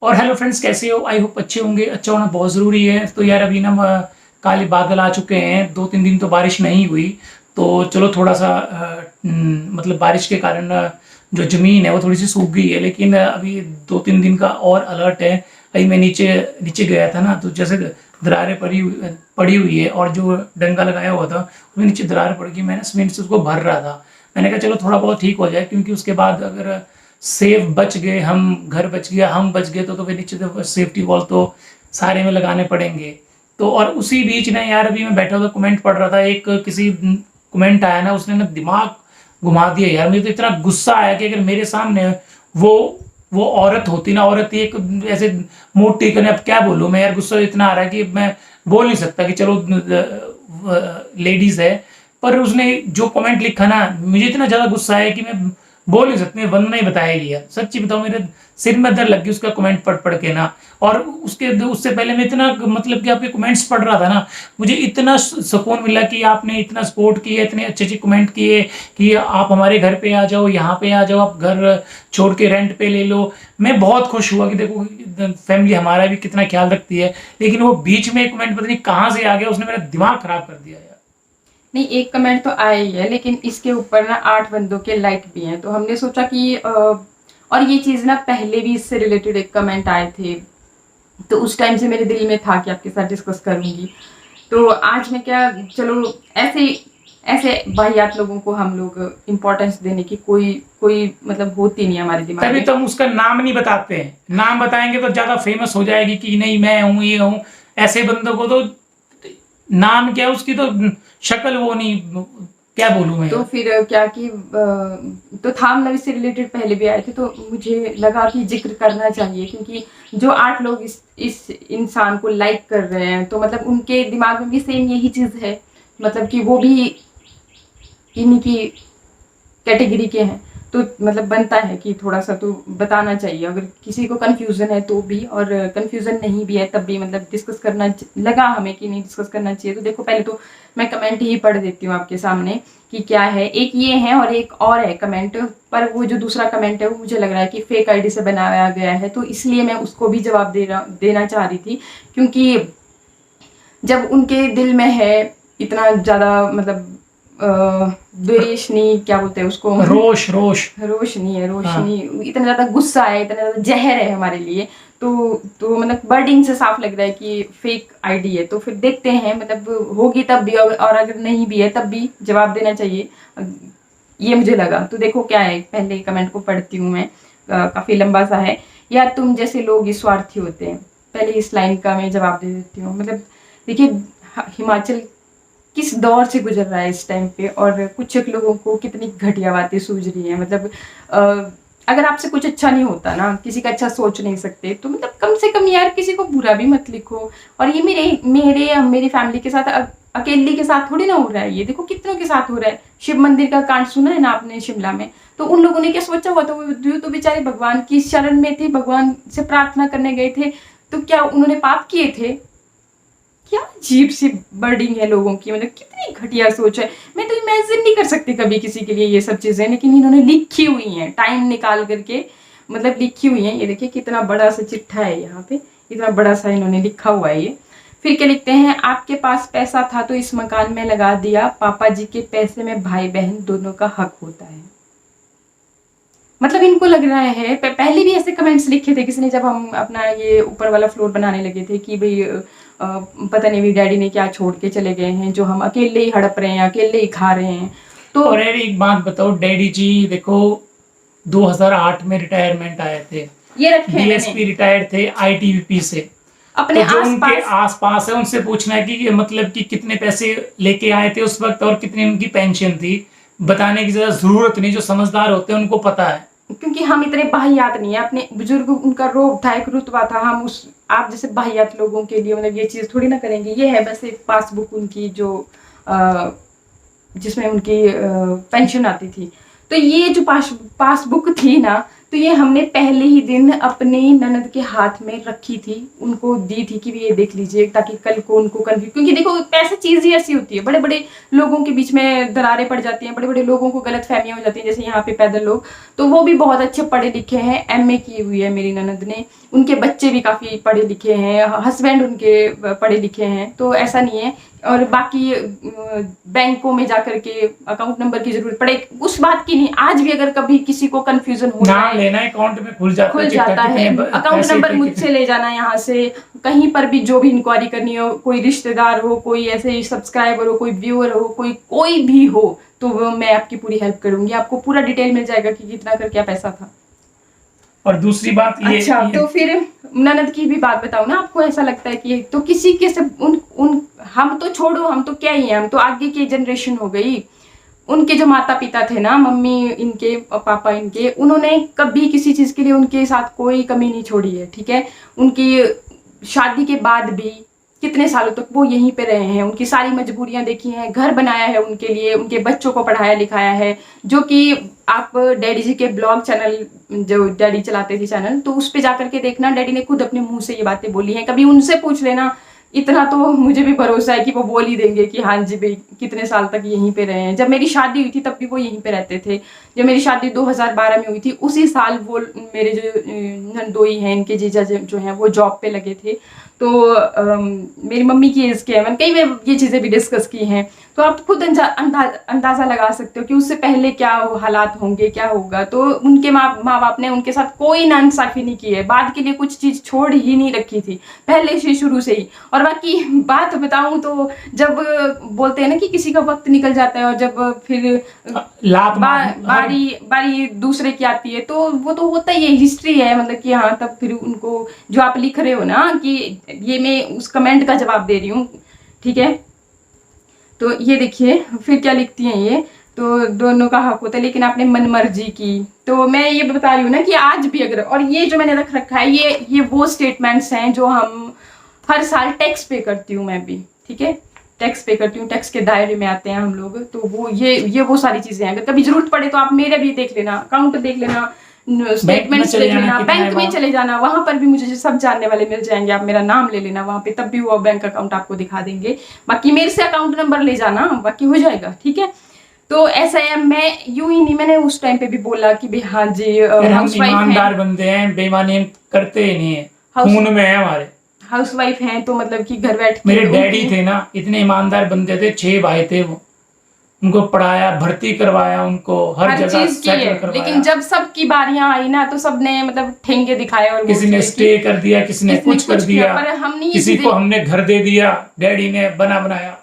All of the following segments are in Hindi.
और हेलो फ्रेंड्स, कैसे हो? आई होप अच्छे होंगे। अच्छा होना बहुत ज़रूरी है। तो यार अभी ना काले बादल आ चुके हैं, 2-3 दिन तो बारिश नहीं हुई। तो चलो थोड़ा सा मतलब बारिश के कारण जो ज़मीन है वो थोड़ी सी सूख गई है, लेकिन अभी 2-3 दिन का और अलर्ट है। अभी मैं नीचे नीचे गया था ना, तो जैसे दरारें पड़ी हुई है, और जो डंगा लगाया हुआ था उसमें नीचे दरार पड़ गई। मैंने सीमेंट से उसको भर रहा था। मैंने कहा चलो थोड़ा बहुत ठीक हो जाए, क्योंकि उसके बाद अगर सेफ बच गए, हम घर बच गया, हम बच गए, तो फिर नीचे तो सेफ्टी वॉल तो सारे में लगाने पड़ेंगे। तो और उसी बीच ना यार, अभी मैं बैठा हुआ कमेंट पढ़ रहा था, एक किसी कमेंट आया ना, उसने ना दिमाग घुमा दिया यार। मुझे तो इतना गुस्सा आया कि अगर मेरे सामने वो वो औरत होती ना, औरत एक ऐसे मोटी करने, अब क्या बोलूँ मैं यार, गुस्सा इतना आ रहा है कि मैं बोल नहीं सकता कि चलो लेडीज है। पर उसने जो कमेंट लिखा ना, मुझे इतना ज्यादा गुस्सा आया कि मैं बोल नहीं सकते, वंदना ही बताएगी यार। सच्ची बताओ, मेरे सिर में दर्द लग गई उसका कमेंट पढ़ पढ़ के ना। और उससे पहले मैं इतना मतलब कि आपके कमेंट्स पढ़ रहा था ना, मुझे इतना सुकून मिला कि आपने इतना सपोर्ट किया, इतने अच्छे अच्छे कमेंट किए कि आप हमारे घर पे आ जाओ, यहाँ पे आ जाओ, आप घर छोड़ के रेंट पे ले लो। मैं बहुत खुश हुआ कि देखो फैमिली हमारा भी कितना ख्याल रखती है। लेकिन वो बीच में कमेंट पता नहीं कहाँ से आ गया, उसने मेरा दिमाग खराब कर दिया यार। नहीं, एक कमेंट तो आया ही है, लेकिन इसके ऊपर ना 8 बंदों के लाइक भी हैं, तो हमने सोचा कि और ये चीज़ ना पहले भी इससे रिलेटेड एक कमेंट आए थे, तो उस टाइम से मेरे दिल में था कि आपके साथ डिस्कस करूंगी। तो आज मैं क्या, चलो ऐसे ऐसे वाहियात लोगों को हम लोग इम्पोर्टेंस देने की कोई कोई मतलब होती नहीं हमारे दिमाग तभी में। तो हम उसका नाम नहीं बताते हैं। नाम बताएंगे तो ज्यादा फेमस हो जाएगी कि नहीं मैं हूं, ये हूं। ऐसे बंदों को तो नाम क्या है उसकी तो शक्ल वो नहीं, क्या बोलूं मैं तो यार। फिर क्या कि तो थाम नवी से रिलेटेड पहले भी आए थे, तो मुझे लगा कि जिक्र करना चाहिए, क्योंकि जो 8 लोग इस इंसान को लाइक कर रहे हैं, तो मतलब उनके दिमाग में भी सेम यही चीज़ है, मतलब कि वो भी इन्हीं की कैटेगरी के हैं। तो मतलब बनता है कि थोड़ा सा तो बताना चाहिए, अगर किसी को कन्फ्यूज़न है तो भी, और कन्फ्यूज़न नहीं भी है तब भी, मतलब डिस्कस करना लगा हमें कि नहीं डिस्कस करना चाहिए। तो देखो, पहले तो मैं कमेंट ही पढ़ देती हूँ आपके सामने कि क्या है। एक ये है और एक और है कमेंट, पर वो जो दूसरा कमेंट है वो मुझे लग रहा है कि फेक आईडी से बनाया गया है, तो इसलिए मैं उसको भी जवाब देना चाह रही थी। क्योंकि जब उनके दिल में है इतना ज़्यादा, मतलब द्वेष नहीं, क्या बोलते हैं उसको, रोश रोश। रोशनी है, हाँ। रोशनी। इतना ज़्यादा गुस्सा है, इतना ज़्यादा जहर है हमारे लिए। तो मतलब वर्डिंग से साफ लग रहा है कि फेक आईडी है। तो फिर देखते हैं, मतलब होगी तब भी, और अगर नहीं भी है तब भी जवाब देना चाहिए, ये मुझे लगा। तो देखो क्या है, पहले कमेंट को पढ़ती हूँ मैं, काफ़ी लंबा सा है। या तुम जैसे लोग स्वार्थी होते हैं। पहले इस लाइन का मैं जवाब दे देती हूँ। मतलब देखिए, हिमाचल किस दौर से गुजर रहा है इस टाइम पे, और कुछ एक लोगों को कितनी घटिया बातें सूझ रही हैं। मतलब अगर आपसे कुछ अच्छा नहीं होता ना, किसी का अच्छा सोच नहीं सकते, तो मतलब कम से कम यार किसी को बुरा भी मत लिखो। और ये मेरे मेरे मेरी फैमिली के साथ, अकेली के साथ थोड़ी ना हो रहा है, ये देखो कितनों के साथ हो रहा है। शिव मंदिर का कांड सुना है ना आपने, शिमला में? तो उन लोगों ने क्या सोचा हुआ था, वो तो बेचारे भगवान की शरण में थे, भगवान से प्रार्थना करने गए थे, तो क्या उन्होंने पाप किए थे? क्या अजीब सी बर्डिंग है लोगों की, मतलब कितनी घटिया सोच है। मैं तो इमेजिन नहीं कर सकती कभी किसी के लिए ये सब चीजें, लेकिन इन्होंने लिखी हुई हैं टाइम निकाल करके, मतलब लिखी हुई हैं। ये देखिए कितना बड़ा सा चिट्ठा है यहाँ पे, इतना बड़ा सा इन्होंने लिखा हुआ है ये। फिर क्या लिखते हैं, आपके पास पैसा था तो इस मकान में लगा दिया, पापा जी के पैसे में भाई बहन दोनों का हक होता है। मतलब इनको लग रहा है, पहले भी ऐसे कमेंट्स लिखे थे किसी ने, जब हम अपना ये ऊपर वाला फ्लोर बनाने लगे थे, कि भाई पता नहीं मेरी डैडी ने क्या छोड़ के चले गए हैं, जो हम अकेले ही हड़प रहे हैं, अकेले ही खा रहे हैं। तो और यार एक बात बताओ, डैडी जी देखो 2008 में रिटायरमेंट आए थे। ये रखे हैं मैंने डीएसपी रिटायर्ड थे आईटीबीपी से। अपने तो जो उनके आसपास। आसपास है उनसे पूछना है कि मतलब कि कितने पैसे लेके आए थे उस वक्त, और कितनी उनकी पेंशन थी। बताने की ज्यादा जरूरत नहीं, जो समझदार होते हैं उनको पता है। क्योंकि हम इतने बाहियात नहीं है, अपने बुजुर्ग, उनका रोब था, एक रुतबा था, हम उस आप जैसे बाहियात लोगों के लिए मतलब ये चीज थोड़ी ना करेंगे। ये है बस एक पासबुक उनकी, जो जिसमें उनकी पेंशन आती थी। तो ये जो पासबुक थी ना, तो ये हमने पहले ही दिन अपने ननद के हाथ में रखी थी, उनको दी थी कि ये देख लीजिए, ताकि कल को उनको कन्फ्यूज, क्योंकि देखो पैसे चीज़ ही ऐसी होती है, बड़े बड़े लोगों के बीच में दरारें पड़ जाती हैं, बड़े बड़े लोगों को गलत फहमियाँ हो जाती हैं, जैसे यहाँ पे पैदल लोग, तो वो भी बहुत अच्छे पढ़े लिखे हैं, MA की हुई है मेरी ननद ने, उनके बच्चे भी काफ़ी पढ़े लिखे हैं, हस्बैंड उनके पढ़े लिखे हैं, तो ऐसा नहीं है। और बाकी बैंकों में जाकर के अकाउंट नंबर की जरूरत पड़े उस बात की नहीं, आज भी अगर कभी किसी को कंफ्यूजन हो नाम लेना अकाउंट में खुल जाता है, अकाउंट नंबर मुझसे ले जाना, यहाँ से कहीं पर भी जो भी इंक्वायरी करनी हो, कोई रिश्तेदार हो, कोई ऐसे सब्सक्राइबर हो, कोई व्यूअर हो, कोई भी हो, तो वो मैं आपकी पूरी हेल्प करूंगी, आपको पूरा डिटेल मिल जाएगा कि कितना कर क्या पैसा था। और दूसरी बात ये, अच्छा, तो फिर ननद की भी बात बताऊं ना, आपको ऐसा लगता है कि तो किसी के से उन हम तो छोड़ो, हम तो क्या ही है, हम तो आगे की जनरेशन हो गई, उनके जो माता पिता थे ना, मम्मी इनके पापा इनके, उन्होंने कभी किसी चीज के लिए उनके साथ कोई कमी नहीं छोड़ी है, ठीक है। उनकी शादी के बाद भी कितने सालों तक वो यहीं पे रहे हैं, उनकी सारी मजबूरियां देखी हैं, घर बनाया है उनके लिए, उनके बच्चों को पढ़ाया लिखाया है, जो कि आप डैडी जी के ब्लॉग चैनल, जो डैडी चलाते थे चैनल, तो उस पे जाकर के देखना, डैडी ने खुद अपने मुंह से ये बातें बोली हैं, कभी उनसे पूछ लेना, इतना तो मुझे भी भरोसा है कि वो बोल ही देंगे कि हाँ जी भाई कितने साल तक यहीं पे रहे हैं। जब मेरी शादी हुई थी तब भी वो यहीं पे रहते थे, जब मेरी शादी 2012 में हुई थी उसी साल वो मेरे जो नंदोई हैं, इनके जीजा जो हैं, वो जॉब पे लगे थे, तो मेरी मम्मी की एज के हैं, मैंने कई बार ये चीज़ें भी डिस्कस की हैं, तो आप खुद अंदाज़ा लगा सकते हो कि उससे पहले क्या हालात होंगे, क्या होगा। तो उनके माँ बाप ने उनके साथ कोई नाइंसाफ़ी नहीं की है, बाद के लिए कुछ चीज़ छोड़ ही नहीं रखी थी पहले से, शुरू से ही। और बाकी बात बताऊं तो जब बोलते हैं ना कि किसी का वक्त निकल जाता है और जब फिर बारी दूसरे की आती है, तो वो तो होता ही है, हिस्ट्री है, मतलब कि हाँ, तब फिर उनको जो आप लिख रहे हो ना कि ये मैं उस कमेंट का जवाब दे रही हूँ, ठीक है। तो ये देखिए फिर क्या लिखती हैं ये, तो दोनों का हक होता है लेकिन आपने मन मर्जी की। तो मैं ये बता रही हूँ ना कि आज भी अगर, और ये जो मैंने रख रखा है, ये वो स्टेटमेंट्स हैं जो हम हर साल टैक्स पे करती हूँ मैं भी, ठीक है, टैक्स पे करती हूँ, टैक्स के दायरे में आते हैं हम लोग, तो वो ये वो सारी चीजें हैं। अगर कभी जरूरत पड़े तो आप मेरे भी देख लेना, अकाउंट देख लेना, स्टेटमेंट्स देख लेना, बैंक में चले जाना, वहां पर भी मुझे सब जानने वाले मिल जाएंगे, आप मेरा नाम ले लेना वहां पे, तब भी वो बैंक अकाउंट आपको दिखा देंगे। बाकी मेरे से अकाउंट नंबर ले जाना, बाकी हो जाएगा, ठीक है। तो ऐसा है, मैं यूं ही नहीं, मैंने उस टाइम पे भी बोला कि भाई हाँ जी, ईमानदार बंदे हैं, बेईमानी करते ही नहीं है, खून में है हमारे, हाउसवाइफ हैं, तो मतलब कि घर बैठ के, मेरे डैडी थे ना, इतने ईमानदार बंदे थे, 6 भाई थे वो, उनको पढ़ाया, भर्ती करवाया, उनको हर जगह सेटल करवाया। लेकिन जब सबकी बारियां आई ना, तो सबने मतलब ठेंगे दिखाए, और किसी ने स्टे कर दिया, किसी ने कुछ कर दिया, पर हमने किसी को हमने घर दे दिया, डैडी ने बना बनाया,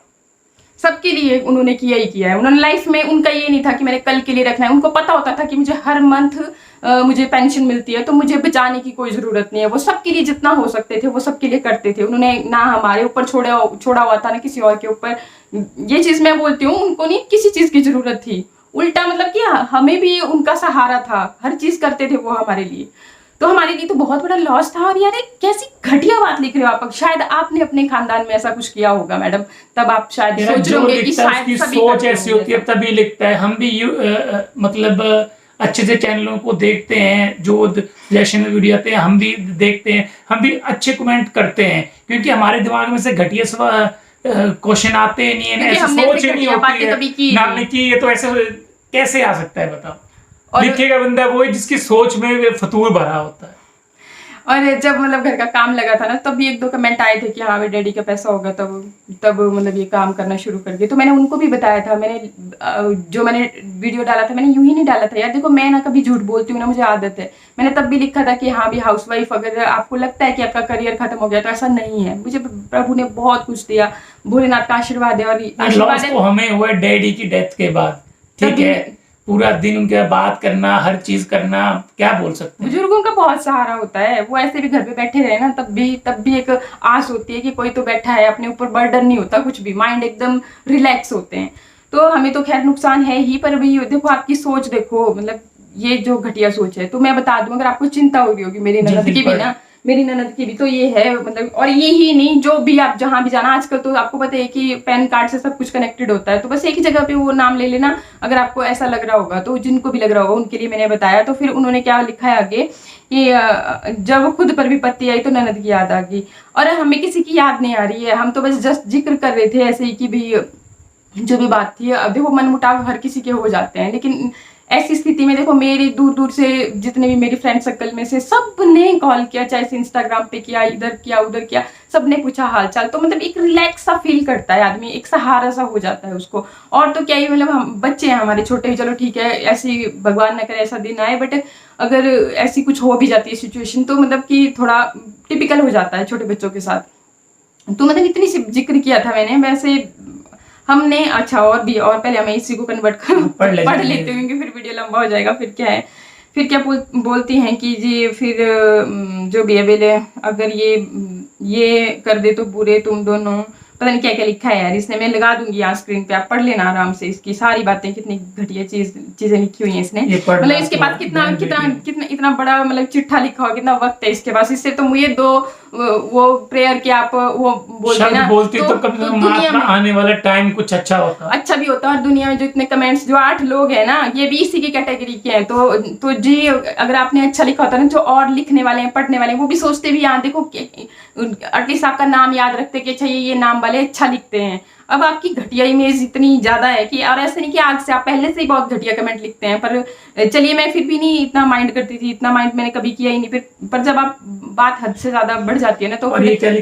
सबके लिए उन्होंने किया ही किया है। उन्होंने लाइफ में, उनका ये नहीं था कि मैंने कल के लिए रखना है, उनको पता होता था कि मुझे हर मंथ मुझे पेंशन मिलती है, तो मुझे बचाने की कोई जरूरत नहीं है। वो सबके लिए जितना हो सकते थे वो सबके लिए करते थे, उन्होंने ना हमारे ऊपर छोड़ा हुआ था ना किसी और के ऊपर। ये चीज मैं बोलती हूँ, उनको नहीं किसी चीज की जरूरत थी, उल्टा मतलब कि हमें भी उनका सहारा था, हर चीज करते थे वो हमारे लिए, तो हमारे लिए तो बहुत बड़ा लॉस था। और यार कैसी घटिया बात लिख रहे हो आप, शायद आपने अपने खानदान में ऐसा कुछ किया होगा मैडम, तब आप शायद सोच रहे होंगे कि शायद सभी सोच ऐसी होती है तभी लिखता है। हम भी मतलब अच्छे से चैनलों को देखते हैं, जो रिएक्शनल वीडियो आते हैं हम भी देखते हैं, हम भी अच्छे कमेंट करते हैं, क्योंकि हमारे दिमाग में से घटिया क्वेश्चन आते नहीं है, ऐसे सोच नहीं होती है ना, कि ये तो ऐसे कैसे आ सकता है बताओ। लिखेगा बंदा वही जिसकी सोच में फतूर भरा होता है। और जब मतलब घर का काम लगा था ना, तब भी 1-2 कमेंट आए थे कि हाँ भाई डैडी का पैसा होगा, तब मतलब ये काम करना शुरू कर दिया। तो मैंने उनको भी बताया था, जो मैंने वीडियो डाला था, मैंने यूं ही नहीं डाला था यार, देखो मैं ना कभी झूठ बोलती हूँ ना, मुझे आदत है। मैंने तब भी लिखा था कि हाँ भी हाउसवाइफ, अगर आपको लगता है कि आपका करियर खत्म हो गया तो ऐसा नहीं है, मुझे प्रभु ने बहुत कुछ दिया, भोलेनाथ का आशीर्वाद है। और आशीर्वाद तो हमें हुआ डैडी की डेथ के बाद, ठीक है, पूरा दिन उनके बात करना, हर चीज करना, क्या बोल सकते हैं। बुजुर्गों का बहुत सहारा होता है, वो ऐसे भी घर पे बैठे रहे ना, तब भी एक आस होती है कि कोई तो बैठा है, अपने ऊपर बर्डन नहीं होता कुछ भी, माइंड एकदम रिलैक्स होते हैं। तो हमें तो खैर नुकसान है ही, पर भी देखो आपकी सोच देखो, मतलब ये जो घटिया सोच है। तो मैं बता दूं, अगर आपको चिंता हो रही होगी मेरी ननद की भी ना, मेरी ननद की भी तो ये है मतलब। और ये ही नहीं, जो भी आप जहाँ भी जाना, आजकल तो आपको पता है कि पैन कार्ड से सब कुछ कनेक्टेड होता है, तो बस एक ही जगह पे वो नाम ले लेना अगर आपको ऐसा लग रहा होगा। तो जिनको भी लग रहा होगा उनके लिए मैंने बताया। तो फिर उन्होंने क्या लिखा है आगे कि जब खुद पर विपत्ति आई तो ननद की याद आ गई। और हमें किसी की याद नहीं आ रही है, हम तो बस जस्ट जिक्र कर रहे थे ऐसे ही कि भी जो भी बात थी। अब देखो मनमुटाव हर किसी के हो जाते हैं, लेकिन ऐसी स्थिति में देखो मेरी दूर दूर से जितने भी मेरी फ्रेंड सर्कल में से सब ने कॉल किया, चाहे इंस्टाग्राम पे किया, इधर किया उधर किया, सब ने पूछा हाल चाल। तो मतलब एक रिलैक्स सा फील करता है आदमी, एक सहारा सा हो जाता है उसको। और तो क्या ही मतलब, हम बच्चे हैं हमारे छोटे, चलो ठीक है ऐसी भगवान न करे ऐसा दिन आए, बट अगर ऐसी कुछ हो भी जाती है सिचुएशन तो मतलब कि थोड़ा टिपिकल हो जाता है छोटे बच्चों के साथ। तो मतलब इतनी सी जिक्र किया था मैंने। वैसे हमने अच्छा और भी, और पहले हमें इसी को कन्वर्ट कर पढ़ लेते हैं क्योंकि फिर वीडियो लंबा हो जाएगा। फिर क्या है, फिर क्या बोलती हैं कि जी फिर जो भी अवेले अगर ये कर दे तो बुरे तुम दोनों, पता नहीं क्या क्या लिखा है यार इसने। मैं लगा दूंगी यहाँ स्क्रीन पे, आप पढ़ लेना आराम से। इसकी सारी बातें, कितनी घटिया चीजें लिखी हुई हैं इसने। मतलब इसके पास कितना कितना कितना इतना बड़ा मतलब चिट्ठा लिखा हुआ, कितना वक्त है इसके पास। इससे तो मुझे दो वो प्रेयर के आप वो बोलते ना बोलती तो कम से कम अपना आने वाला टाइम कुछ अच्छा होता, अच्छा भी होता। और दुनिया में जो इतने कमेंट्स, जो 8 लोग हैं ना, ये भी इसी की कैटेगरी के हैं। तो जी अगर आपने अच्छा लिखा होता ना, जो और लिखने वाले हैं, पढ़ने वाले हैं, वो भी सोचते भी यहाँ देखो एटलीस्ट आपका नाम याद रखते कि अच्छा ये नाम वाले अच्छा लिखते हैं। अब आपकी घटिया इमेज इतनी ज्यादा है कि, और ऐसे नहीं कि आज से, आप पहले से ही बहुत घटिया कमेंट लिखते हैं। पर चलिए मैं फिर भी नहीं इतना माइंड करती थी, इतना माइंड मैंने कभी किया ही नहीं। फिर पर जब आप बात हद से ज्यादा बढ़ जाती है ना, तो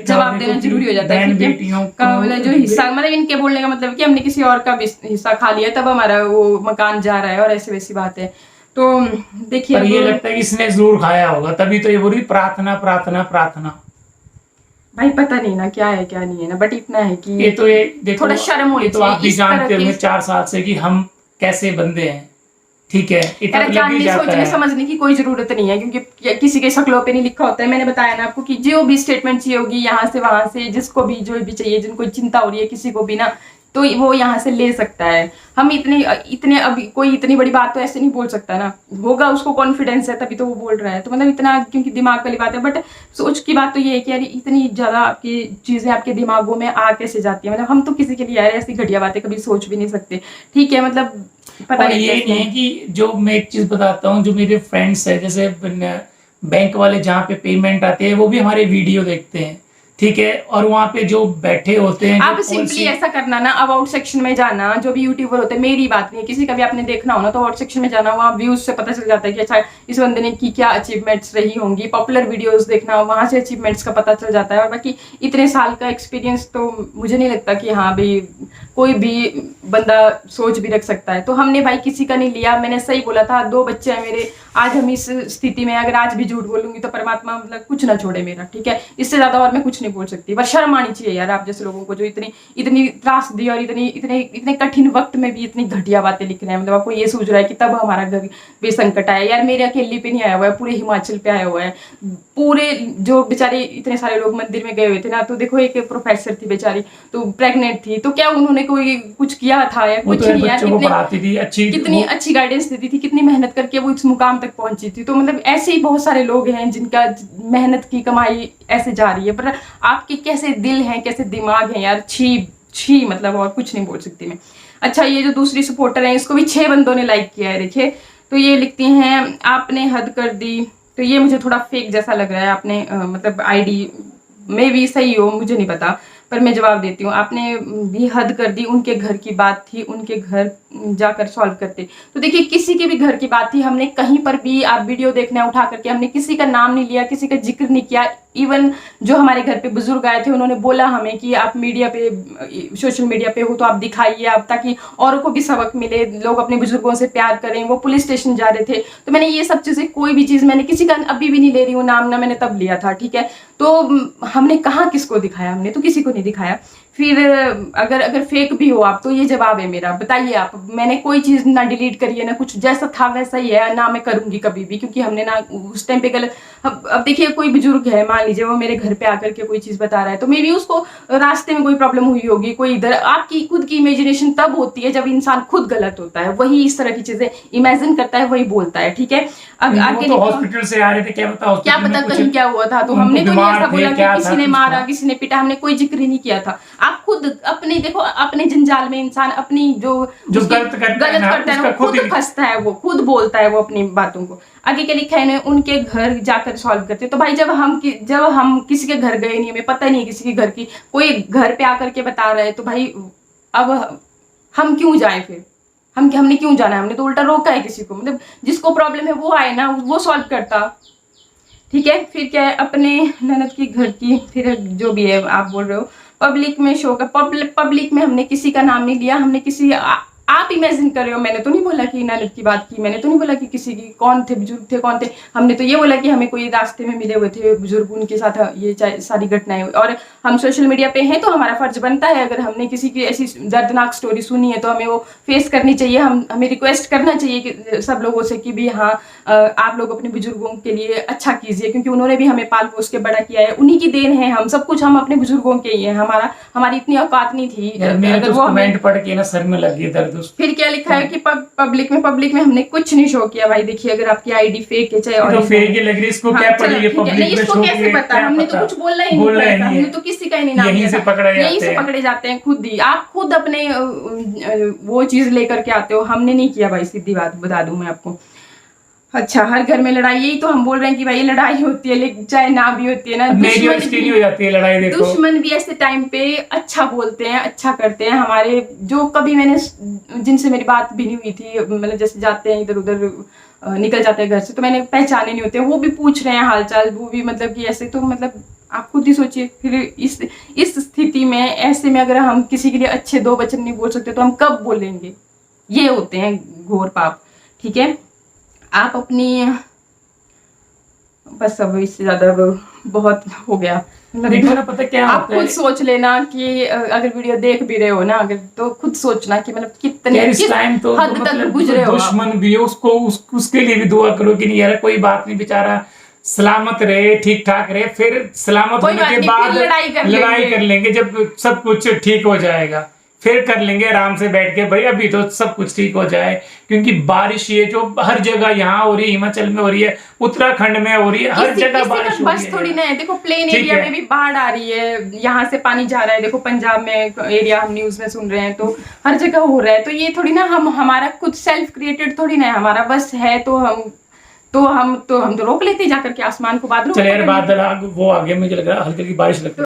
जवाब देना जरूरी हो जाता है। मतलब जो हिस्सा, मतलब इनके बोलने का मतलब कि हमने किसी और का हिस्सा खा लिया तब हमारा वो मकान जा रहा है, और ऐसे वैसी बात है। तो देखिए ये लगता है कि इसने जरूर खाया होगा, तभी तो ये बोल रही प्रार्थना प्रार्थना प्रार्थना। भाई पता नहीं ना क्या है क्या नहीं है ना, बट इतना है कि ये देखो थोड़ा शर्म होनी चाहिए। तो आप भी जानते होंगे 4 साल से कि हम कैसे बंदे हैं, ठीक है। इतना जानने सोचने समझने की कोई जरूरत नहीं है, क्योंकि किसी के शक्लों पे नहीं लिखा होता है। मैंने बताया ना आपको कि जो भी स्टेटमेंट चाहिए होगी यहाँ से वहां से, जिसको भी जो भी चाहिए, जिनको चिंता हो रही है किसी को भी ना, तो वो यहाँ से ले सकता है। हम इतने अभी कोई इतनी बड़ी बात तो ऐसे नहीं बोल सकता ना, होगा उसको कॉन्फिडेंस है तभी तो वो बोल रहा है। तो मतलब इतना क्योंकि दिमाग वाली बात है। बट सोच की बात तो ये है कि यार इतनी ज्यादा आपकी चीजें आपके दिमागों में आ कैसे जाती है। मतलब हम तो किसी के लिए यार ऐसी घटिया बातें कभी सोच भी नहीं सकते, ठीक है। मतलब पता नहीं। ये नहीं है कि जो मैं एक चीज बताता हूँ, जो मेरे फ्रेंड्स है जैसे बैंक वाले जहाँ पे पेमेंट आती है वो भी हमारे वीडियो देखते हैं, ठीक है। और वहाँ पे जो बैठे होते हैं, आप सिंपली ऐसा करना ना, अबाउट सेक्शन में जाना, जो भी यूट्यूबर होते हैं, मेरी बात नहीं है, किसी का भी आपने देखना हो ना, तो अबाउट सेक्शन में जाना, वहाँ व्यूज से पता चल जाता है कि अच्छा इस बंदे ने की क्या अचीवमेंट्स रही होंगी। पॉपुलर वीडियोस देखना, वहां से अचीवमेंट्स का पता चल जाता है। और बाकी इतने साल का एक्सपीरियंस तो मुझे नहीं लगता कि हाँ भाई कोई भी बंदा सोच भी रख सकता है। तो हमने भाई किसी का नहीं लिया, मैंने सही बोला था, 2 बच्चे हैं मेरे। आज हम इस स्थिति में, अगर आज भी झूठ बोलूंगी तो परमात्मा मतलब कुछ ना छोड़े मेरा, ठीक है। इससे ज्यादा और मैं कुछ नहीं बोल सकती। पर शर्म आनी चाहिए यार आप जैसे लोगों को, जो इतनी त्रास दी और इतने कठिन वक्त में भी इतनी घटिया बातें लिख रहे हैं। मतलब आपको ये सोच रहा है कि तब हमारा घर बेसंकट आया। यार मेरे अकेले पे नहीं आया हुआ है, पूरे हिमाचल पे आया हुआ है। पूरे जो बेचारे इतने सारे लोग मंदिर में गए हुए थे ना, तो देखो एक प्रोफेसर थी बेचारी, तो प्रेग्नेंट थी, तो क्या उन्होंने कोई कुछ किया था या कुछ नहीं यार। कितनी अच्छी गाइडेंस देती थी, कितनी मेहनत करके वो इस मुकाम तक पहुंची थी। तो मतलब ऐसे ही बहुत सारे लोग हैं जिनका मेहनत की कमाई ऐसे जा रही है। पर आपके कैसे दिल हैं, कैसे दिमाग हैं यार, छी मतलब और कुछ नहीं बोल सकती मैं। अच्छा ये जो दूसरी सपोर्टर है, इसको भी 6 बंदों ने लाइक किया है, देखिए। तो ये लिखती हैं आपने हद कर दी। तो ये मुझे थोड़ा फेक जैसा लग रहा है। आपने मतलब आईडी में भी सही हो, मुझे नहीं पता, पर मैं जवाब देती हूँ। आपने भी हद कर दी, उनके घर की बात थी, उनके घर जाकर सॉल्व करते। तो देखिए किसी के भी घर की बात थी, हमने कहीं पर भी, आप वीडियो देखने उठा करके, हमने किसी का नाम नहीं लिया, किसी का जिक्र नहीं किया। इवन जो हमारे घर पे बुजुर्ग आए थे, उन्होंने बोला हमें कि आप मीडिया पे, सोशल मीडिया पे हो तो आप दिखाइए, आप ताकि औरों को भी सबक मिले, लोग अपने बुजुर्गों से प्यार करें। वो पुलिस स्टेशन जा रहे थे, तो मैंने ये सब चीजें, कोई भी चीज मैंने किसी का अभी भी नहीं ले रही हूँ नाम, ना मैंने तब लिया था, ठीक है। तो हमने कहाँ किसको दिखाया, हमने तो किसी को नहीं दिखाया। फिर अगर फेक भी हो आप, तो ये जवाब है मेरा, बताइए आप। मैंने कोई चीज ना डिलीट करी है ना कुछ, जैसा था वैसा ही है ना, मैं करूंगी कभी भी, क्योंकि हमने ना उस टाइम पे गलत अब देखिए कोई बुजुर्ग है, मान लीजिए वो मेरे घर पे आकर के कोई चीज बता रहा है, तो मे बी उसको रास्ते में कोई प्रॉब्लम हुई होगी, कोई इधर, आपकी खुद की इमेजिनेशन तब होती है जब इंसान खुद गलत होता है, वही इस तरह की चीजें इमेजिन करता है, वही बोलता है, ठीक है। आगे तो हॉस्पिटल से आ रहे थे, क्या पता कहीं क्या हुआ था, तो हमने तो नहीं ऐसा बोला कि किसी ने मारा, किसी ने पीटा, हमने कोई जिक्र नहीं किया था। आप खुद अपने देखो, अपने जंजाल में इंसान अपनी जो गलत करता है ना, वो खुद फंसता है, वो खुद बोलता है वो अपनी बातों को। आगे क्या लिखा है, उनके घर जाकर सॉल्व करते। तो भाई जब हम किसी के घर गए नहीं, हमें पता नहीं है किसी के घर की, कोई घर पे आकर के बता रहा है, तो भाई अब हम क्यों जाए फिर, हमने क्यों जाना है, हमने तो उल्टा रोका है किसी को, मतलब जिसको प्रॉब्लम है वो आए ना, वो सॉल्व करता, ठीक है। फिर क्या है, अपने ननद की घर की, फिर जो भी है आप बोल रहे हो पब्लिक में शो का, पब्लिक में हमने किसी का नाम नहीं लिया, हमने किसी आप इमेजिन कर रहे हो, मैंने तो नहीं बोला कि ननद की बात की, मैंने तो नहीं बोला कि किसी की कौन थे, बुजुर्ग थे कौन थे, हमने तो ये बोला कि हमें कोई रास्ते में मिले हुए थे बुजुर्ग, उनके साथ ये सारी घटनाएं हुई, और हम सोशल मीडिया पे हैं तो हमारा फर्ज बनता है, अगर हमने किसी की ऐसी दर्दनाक स्टोरी सुनी है तो हमें वो फेस करनी चाहिए, हमें रिक्वेस्ट करना चाहिए कि सब लोगों से कि भी हाँ आप लोग अपने बुजुर्गों के लिए अच्छा कीजिए, क्योंकि उन्होंने भी हमें पाल पोस के बड़ा किया है, उन्हीं की देन है, हम सब कुछ हम अपने बुजुर्गों के ही है, हमारी इतनी औकात नहीं थी। अगर वो कमेंट पढ़ के ना सर में लग गई दर्द। फिर क्या लिखा है कि पब्लिक में हमने कुछ नहीं शो किया। भाई देखिए, अगर आपकी आईडी फेक है चाहे और फेक ही लग रही, इसको क्या पड़ी है पब्लिक में, इसको कैसे पता, हमने तो कुछ बोलना ही नहीं, हमने तो किसी का ही नहीं नाम लिया, यहीं से पकड़े जाते हैं खुद ही। आप खुद अपने वो चीज लेकर के आते हो, हमने नहीं किया भाई, सीधी बात बता दूं मैं आपको। अच्छा, हर घर में लड़ाई, यही तो हम बोल रहे हैं कि भाई लड़ाई होती है, लेकिन चाहे ना भी होती है ना, दुश्मन हो जाती है लड़ाई। देखो दुश्मन भी ऐसे टाइम पे अच्छा बोलते हैं, अच्छा करते हैं। हमारे जो कभी मैंने जिनसे मेरी बात भी नहीं हुई थी, मतलब जैसे जाते हैं इधर उधर निकल जाते हैं घर से, तो मैंने पहचाने नहीं होते, वो भी पूछ रहे हैं हालचाल, वो भी मतलब कि ऐसे, तो मतलब आप खुद ही सोचिए फिर इस स्थिति में, ऐसे में अगर हम किसी के लिए अच्छे दो वचन नहीं बोल सकते तो हम कब बोलेंगे। ये होते हैं घोर पाप, ठीक है। आप अपनी, बस अब इससे ज्यादा बहुत हो गया, देखो ना, पता क्या आप खुद सोच लेना कि अगर वीडियो देख भी रहे हो ना, अगर तो खुद सोचना कि मतलब कितने इस टाइम तो हद तक गुजरे हो। दुश्मन भी है, उसके लिए भी दुआ करो कि नहीं यार कोई बात नहीं, बेचारा सलामत रहे, ठीक ठाक रहे, फिर सलामत होने के बाद लड़ाई कर लेंगे, जब सब कुछ ठीक हो जाएगा फिर कर लेंगे आराम से बैठ के। भाई अभी तो सब कुछ ठीक हो जाए, क्योंकि बारिश ये जो हर जगह यहाँ हो रही है, हिमाचल में हो रही है, उत्तराखंड में हो रही है, हर जगह बारिश हो रही है। बस थोड़ी ना है, देखो प्लेन एरिया में भी बाढ़ आ रही है, यहाँ से पानी जा रहा है, देखो पंजाब में एरिया हम न्यूज में सुन रहे हैं, तो हर जगह हो रहा है। तो ये थोड़ी ना हमारा कुछ सेल्फ क्रिएटेड थोड़ी ना है, हमारा बस है तो हम तो रोक लेते जाकर के आसमान को, बादलों। चले यार, बादल वो आगे मुझे लग रहा है हल्की हल्की बारिश लगती है।